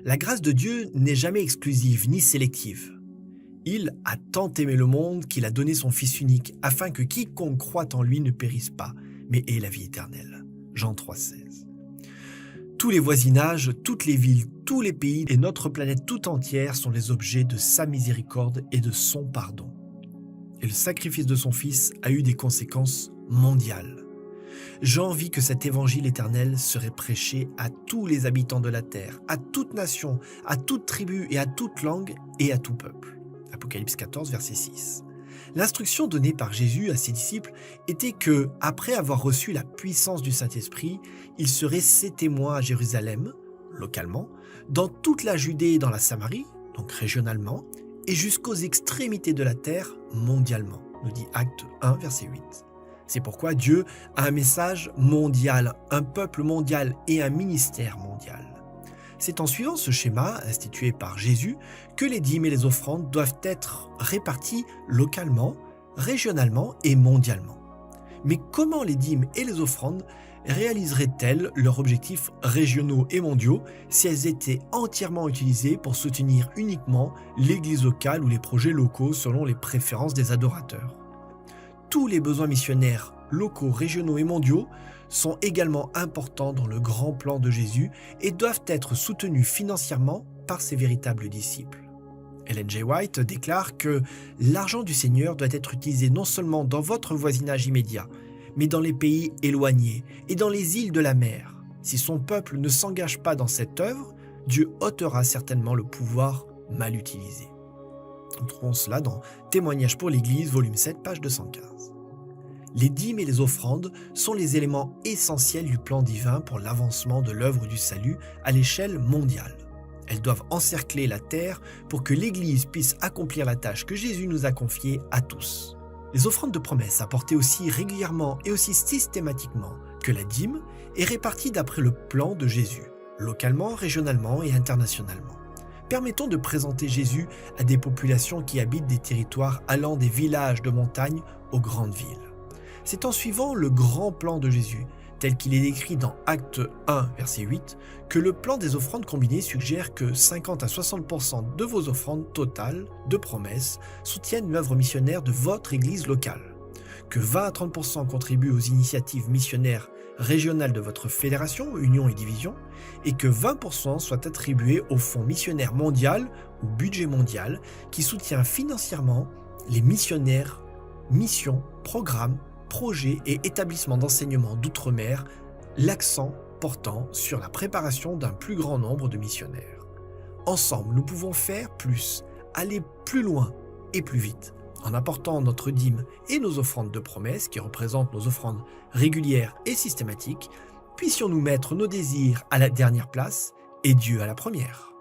La grâce de Dieu n'est jamais exclusive ni sélective. Il a tant aimé le monde qu'il a donné son Fils unique, afin que quiconque croit en lui ne périsse pas, mais ait la vie éternelle. Jean 3,16. Tous les voisinages, toutes les villes, tous les pays et notre planète tout entière sont les objets de sa miséricorde et de son pardon. Et le sacrifice de son Fils a eu des conséquences mondiales. J'envie que cet évangile éternel serait prêché à tous les habitants de la terre, à toute nation, à toute tribu et à toute langue et à tout peuple. Apocalypse 14, verset 6. L'instruction donnée par Jésus à ses disciples était que, après avoir reçu la puissance du Saint-Esprit, ils seraient ses témoins à Jérusalem, localement, dans toute la Judée et dans la Samarie, donc régionalement, et jusqu'aux extrémités de la terre, mondialement, nous dit Acte 1, verset 8. C'est pourquoi Dieu a un message mondial, un peuple mondial et un ministère mondial. C'est en suivant ce schéma institué par Jésus que les dîmes et les offrandes doivent être réparties localement, régionalement et mondialement. Mais comment les dîmes et les offrandes réaliseraient-elles leurs objectifs régionaux et mondiaux si elles étaient entièrement utilisées pour soutenir uniquement l'Église locale ou les projets locaux selon les préférences des adorateurs ? Tous les besoins missionnaires locaux, régionaux et mondiaux sont également importants dans le grand plan de Jésus et doivent être soutenus financièrement par ses véritables disciples. Ellen G. White déclare que l'argent du Seigneur doit être utilisé non seulement dans votre voisinage immédiat, mais dans les pays éloignés et dans les îles de la mer. Si son peuple ne s'engage pas dans cette œuvre, Dieu ôtera certainement le pouvoir mal utilisé. Nous trouvons cela dans Témoignages pour l'Église, volume 7, page 215. Les dîmes et les offrandes sont les éléments essentiels du plan divin pour l'avancement de l'œuvre du salut à l'échelle mondiale. Elles doivent encercler la terre pour que l'Église puisse accomplir la tâche que Jésus nous a confiée à tous. Les offrandes de promesse apportées aussi régulièrement et aussi systématiquement que la dîme est répartie d'après le plan de Jésus, localement, régionalement et internationalement. Permettons de présenter Jésus à des populations qui habitent des territoires allant des villages de montagne aux grandes villes. C'est en suivant le grand plan de Jésus, tel qu'il est décrit dans Acte 1, verset 8, que le plan des offrandes combinées suggère que 50 à 60% de vos offrandes totales de promesses soutiennent l'œuvre missionnaire de votre église locale, que 20 à 30% contribuent aux initiatives missionnaires régionales de votre fédération, union et division, et que 20% soient attribués au Fonds missionnaire mondial ou budget mondial qui soutient financièrement les missionnaires, missions, programmes, projets et établissements d'enseignement d'outre-mer, l'accent portant sur la préparation d'un plus grand nombre de missionnaires. Ensemble, nous pouvons faire plus, aller plus loin et plus vite. En apportant notre dîme et nos offrandes de promesses, qui représentent nos offrandes régulières et systématiques, puissions-nous mettre nos désirs à la dernière place et Dieu à la première.